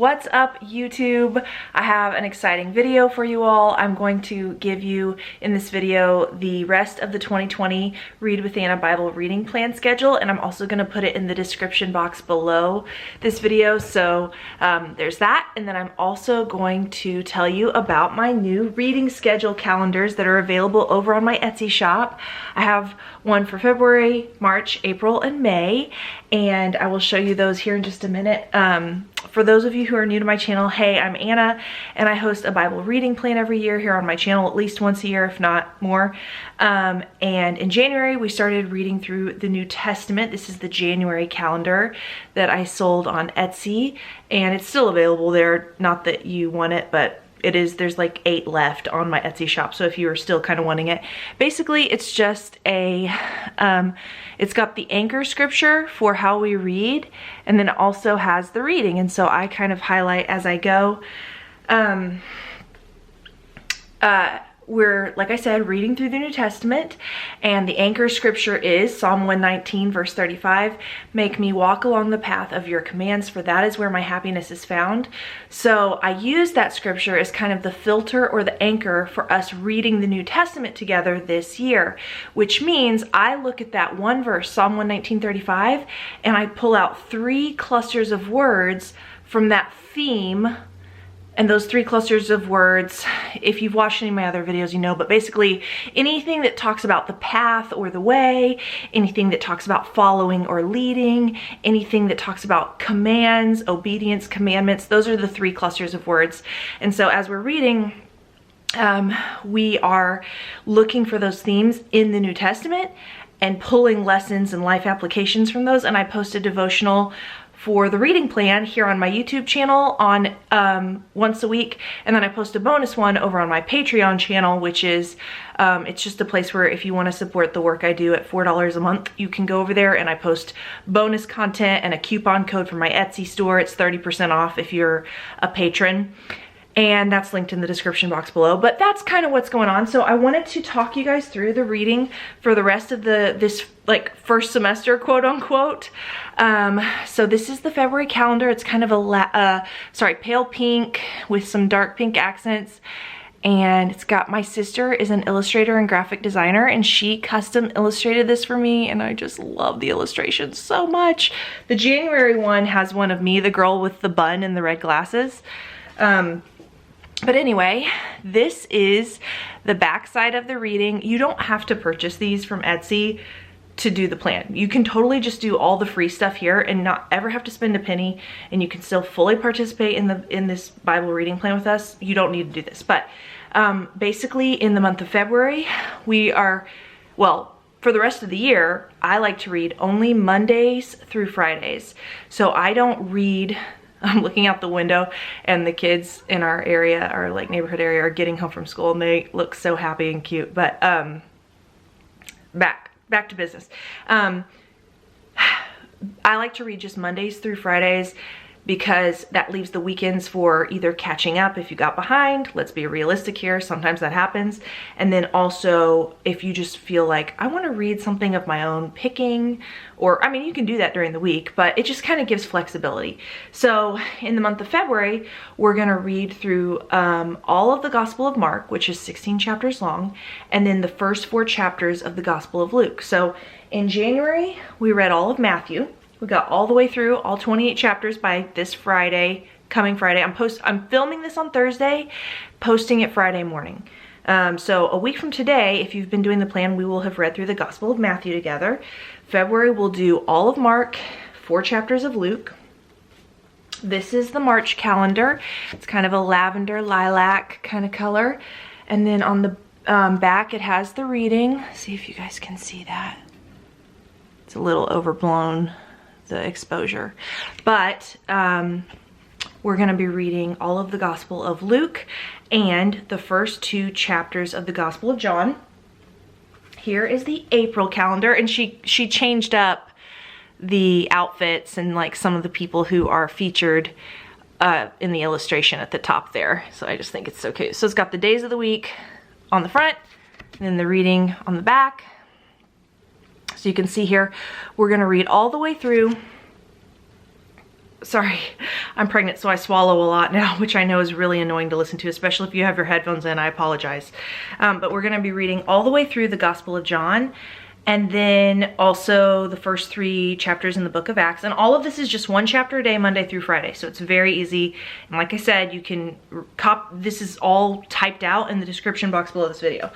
What's up, YouTube? I have an exciting video for you all. I'm going to give you in this video the rest of the 2020 Read with Anna Bible reading plan schedule, and I'm also going to put it in the description box below this video. So there's that, and then I'm also going to tell you about my new reading schedule calendars that are available over on my Etsy shop. I have one for February, March, April, and May, and I will show you those here in just a minute. For those of you who are new to my channel, hey, I'm Anna, and I host a Bible reading plan every year here on my channel, at least once a year, if not more. And in January, we started reading through the New Testament. This is the January calendar that I sold on Etsy, and it's still available there. Not that you want it, but it is. There's like 8 left on my Etsy shop, so if you are still kind of wanting it. Basically, it's just a, it's got the anchor scripture for how we read, and then it also has the reading, and so I kind of highlight as I go. We're, like I said, reading through the New Testament, and the anchor scripture is Psalm 119, verse 35. Make me walk along the path of your commands, for that is where my happiness is found. So I use that scripture as kind of the filter or the anchor for us reading the New Testament together this year, which means I look at that one verse, Psalm 119:35, and I pull out 3 clusters of words from that theme. And those 3 clusters of words, if you've watched any of my other videos, you know, but basically anything that talks about the path or the way, anything that talks about following or leading, anything that talks about commands, obedience, commandments, those are the 3 clusters of words. And so as we're reading, we are looking for those themes in the New Testament and pulling lessons and life applications from those. And I post a devotional for the reading plan here on my YouTube channel on once a week, and then I post a bonus one over on my Patreon channel, which is it's just a place where if you want to support the work I do at $4 a month, you can go over there, and I post bonus content and a coupon code for my Etsy store. It's 30% off if you're a patron, and that's linked in the description box below. But that's kind of what's going on. So I wanted to talk you guys through the reading for the rest of this like first semester, quote unquote. So this is the February calendar. It's kind of a pale pink with some dark pink accents, and it's got, my sister is an illustrator and graphic designer, and she custom illustrated this for me, and I just love the illustrations so much. The January one has one of me, the girl with the bun and the red glasses. But anyway, this is the back side of the reading. You don't have to purchase these from Etsy to do the plan. You can totally just do all the free stuff here and not ever have to spend a penny, and you can still fully participate in this Bible reading plan with us. You don't need to do this. But basically in the month of February, we are, well, for the rest of the year, I like to read only Mondays through Fridays. So I don't read. I'm looking out the window, and the kids in our area, our like neighborhood area, are getting home from school, and they look so happy and cute. But back to business. I like to read just Mondays through Fridays, because that leaves the weekends for either catching up if you got behind. Let's be realistic here, sometimes that happens. And then also if you just feel like, I want to read something of my own picking, or, I mean, you can do that during the week, but it just kind of gives flexibility. So in the month of February, we're going to read through all of the Gospel of Mark, which is 16 chapters long, and then the first 4 chapters of the Gospel of Luke. So in January, we read all of Matthew. We got all the way through all 28 chapters by this Friday, coming Friday. I'm filming this on Thursday, posting it Friday morning. So a week from today, if you've been doing the plan, we will have read through the Gospel of Matthew together. February, we'll do all of Mark, 4 chapters of Luke. This is the March calendar. It's kind of a lavender lilac kind of color. And then on the back, it has the reading. See if you guys can see that. It's a little overblown, the exposure, but we're going to be reading all of the Gospel of Luke and the first 2 chapters of the Gospel of John. Here is the April calendar, and she changed up the outfits and like some of the people who are featured in the illustration at the top there. So I just think it's so cute. So it's got the days of the week on the front, and then the reading on the back. So you can see here, we're going to read all the way through sorry, I'm pregnant, so I swallow a lot now, which I know is really annoying to listen to, especially if you have your headphones in. I apologize. But we're gonna be reading all the way through the Gospel of John, and then also the first 3 chapters in the book of Acts. And all of this is just 1 chapter a day, Monday through Friday. So it's very easy. And like I said, you can this is all typed out in the description box below this video.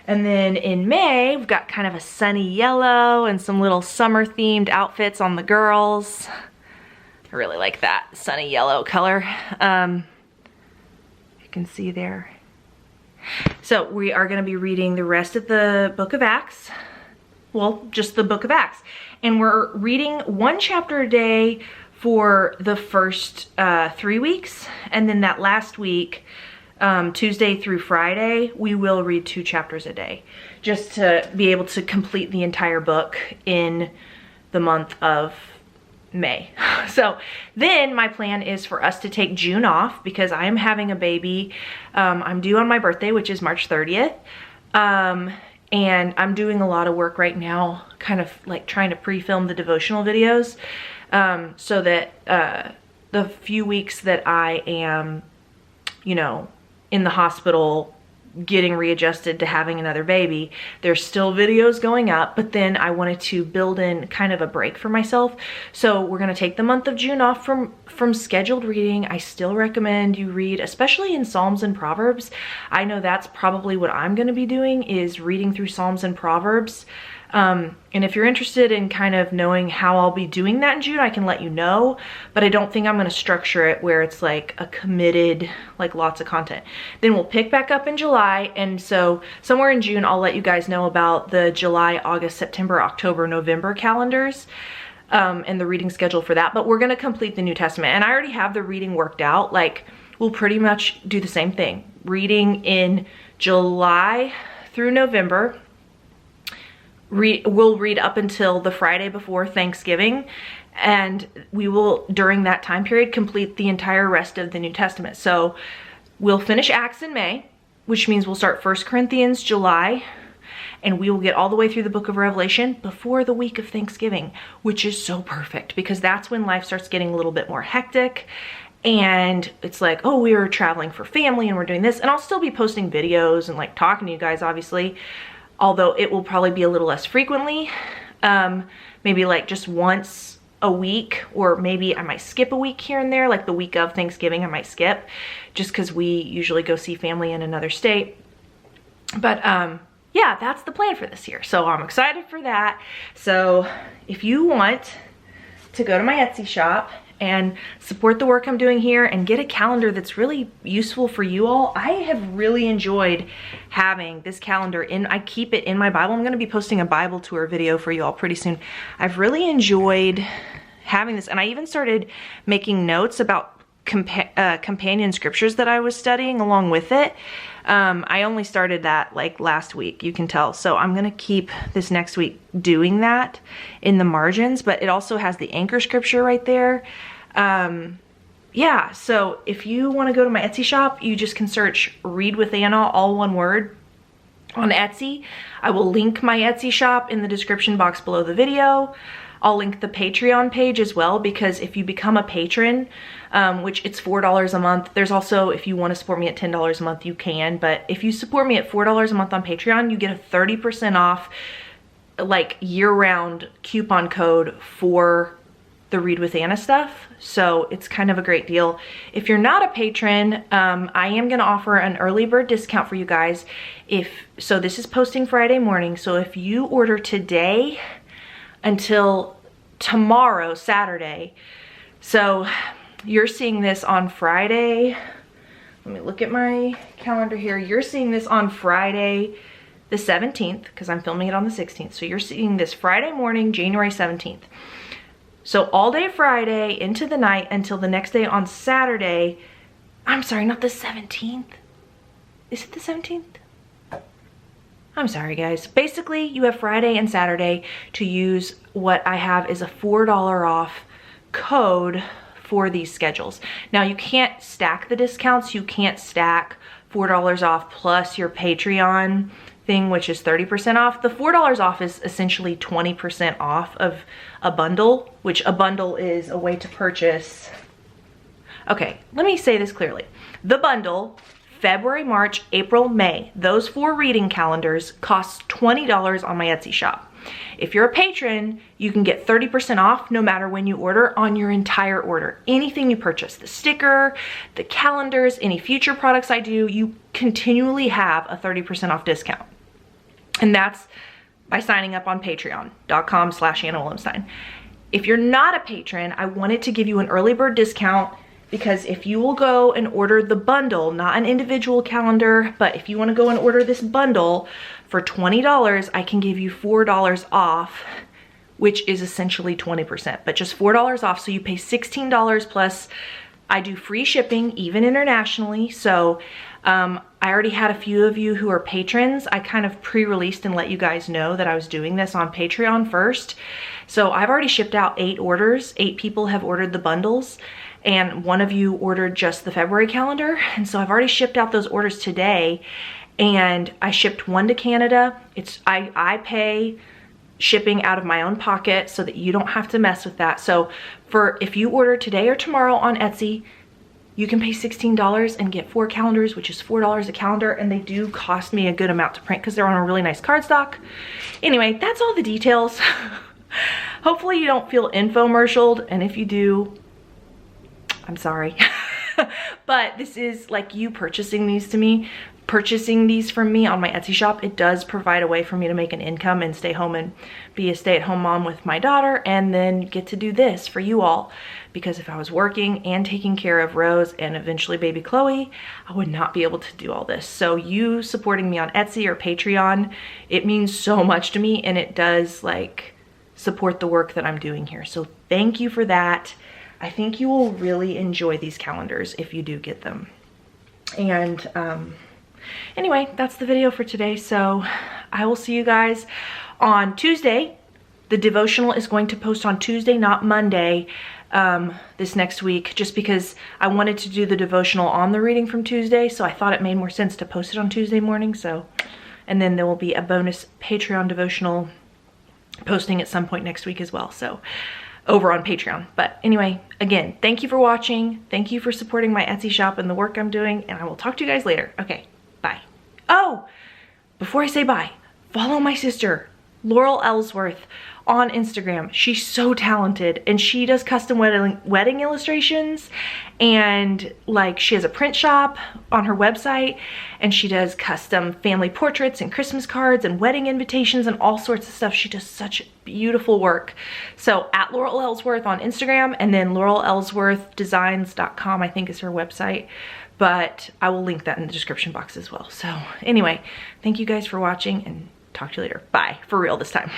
And then in May, we've got kind of a sunny yellow and some little summer themed outfits on the girls. I really like that sunny yellow color. You can see there. So we are gonna be reading the rest of the book of Acts. Well, just the book of Acts. And we're reading 1 chapter a day for the first 3 weeks. And then that last week, Tuesday through Friday, we will read 2 chapters a day, just to be able to complete the entire book in the month of May. So then my plan is for us to take June off because I am having a baby. I'm due on my birthday, which is March 30th. And I'm doing a lot of work right now, kind of like trying to pre-film the devotional videos, so that the few weeks that I am, you know, in the hospital getting readjusted to having another baby, there's still videos going up, but then I wanted to build in kind of a break for myself. So we're gonna take the month of June off from scheduled reading. I still recommend you read, especially in Psalms and Proverbs. I know that's probably what I'm gonna be doing, is reading through Psalms and Proverbs. And if you're interested in kind of knowing how I'll be doing that in June, I can let you know, but I don't think I'm gonna structure it where it's like a committed, like lots of content. Then we'll pick back up in July, and so somewhere in June, I'll let you guys know about the July, August, September, October, November calendars, and the reading schedule for that. But we're gonna complete the New Testament, and I already have the reading worked out. Like, we'll pretty much do the same thing. Reading in July through November, we'll read up until the Friday before Thanksgiving, and we will, during that time period, complete the entire rest of the New Testament. So we'll finish Acts in May, which means we'll start 1 Corinthians July, and we will get all the way through the book of Revelation before the week of Thanksgiving, which is so perfect because that's when life starts getting a little bit more hectic. And it's like, oh, we were traveling for family and we're doing this, and I'll still be posting videos and like talking to you guys, obviously, although it will probably be a little less frequently, maybe like just once a week, or maybe I might skip a week here and there, like the week of Thanksgiving I might skip, just because we usually go see family in another state. But yeah, that's the plan for this year. So I'm excited for that. So if you want to go to my Etsy shop and support the work I'm doing here and get a calendar that's really useful for you all. I have really enjoyed having this calendar I keep it in my Bible. I'm gonna be posting a Bible tour video for you all pretty soon. I've really enjoyed having this, and I even started making notes about companion scriptures that I was studying along with it. I only started that like last week, you can tell. So I'm gonna keep this next week doing that in the margins, but it also has the anchor scripture right there. Yeah, so if you wanna go to my Etsy shop, you just can search Read with Anna, all one word, on Etsy. I will link my Etsy shop in the description box below the video. I'll link the Patreon page as well, because if you become a patron, which it's $4 a month, there's also, if you want to support me at $10 a month, you can, but if you support me at $4 a month on Patreon, you get a 30% off, like, year-round coupon code for the Read with Anna stuff. So it's kind of a great deal. If you're not a patron, I am going to offer an early bird discount for you guys. So this is posting Friday morning, so if you order today until tomorrow, Saturday. So you're seeing this on Friday. Let me look at my calendar here. You're seeing this on Friday the 17th, because I'm filming it on the 16th. So you're seeing this Friday morning, January 17th. So all day Friday into the night until the next day on Saturday. I'm sorry, not the 17th. Is it the 17th? I'm sorry guys. Basically, you have Friday and Saturday to use what I have is a $4 off code for these schedules. Now you can't stack the discounts. You can't stack $4 off plus your Patreon thing, which is 30% off. The $4 off is essentially 20% off of a bundle, which a bundle is a way to purchase. Okay, let me say this clearly. The bundle, February, March, April, May, those 4 reading calendars cost $20 on my Etsy shop. If you're a patron, you can get 30% off no matter when you order on your entire order. Anything you purchase, the sticker, the calendars, any future products I do, you continually have a 30% off discount. And that's by signing up on patreon.com/AnnaWillemstein. If you're not a patron, I wanted to give you an early bird discount, because if you will go and order the bundle, not an individual calendar, but if you want to go and order this bundle for $20, I can give you $4 off, which is essentially 20%, but just $4 off. So you pay $16 plus I do free shipping, even internationally. So I already had a few of you who are patrons. I kind of pre-released and let you guys know that I was doing this on Patreon first. So I've already shipped out 8 orders. 8 people have ordered the bundles, and one of you ordered just the February calendar. And so I've already shipped out those orders today, and I shipped 1 to Canada. I pay shipping out of my own pocket so that you don't have to mess with that. So if you order today or tomorrow on Etsy, you can pay $16 and get 4 calendars, which is $4 a calendar, and they do cost me a good amount to print because they're on a really nice cardstock. Anyway, that's all the details. Hopefully you don't feel infomercialed, and if you do, I'm sorry. But this is like you purchasing these from me on my Etsy shop. It does provide a way for me to make an income and stay home and be a stay-at-home mom with my daughter, and then get to do this for you all. Because if I was working and taking care of Rose and eventually baby Chloe, I would not be able to do all this. So you supporting me on Etsy or Patreon, it means so much to me, and it does like support the work that I'm doing here. So thank you for that. I think you will really enjoy these calendars if you do get them. And anyway, that's the video for today. So I will see you guys on Tuesday. The devotional is going to post on Tuesday, not Monday, this next week, just because I wanted to do the devotional on the reading from Tuesday. So I thought it made more sense to post it on Tuesday morning. So, and then there will be a bonus Patreon devotional posting at some point next week as well. So over on Patreon. But anyway, again, thank you for watching. Thank you for supporting my Etsy shop and the work I'm doing. And I will talk to you guys later. Okay, bye. Oh, before I say bye, follow my sister, Laurel Ellsworth, on Instagram. She's so talented, and she does custom wedding illustrations, and like she has a print shop on her website, and she does custom family portraits and Christmas cards and wedding invitations and all sorts of stuff. She does such beautiful work. So at Laurel Ellsworth on Instagram, and then laurelellsworthdesigns.com I think is her website, but I will link that in the description box as well. So anyway, thank you guys for watching, and talk to you later. Bye, for real this time.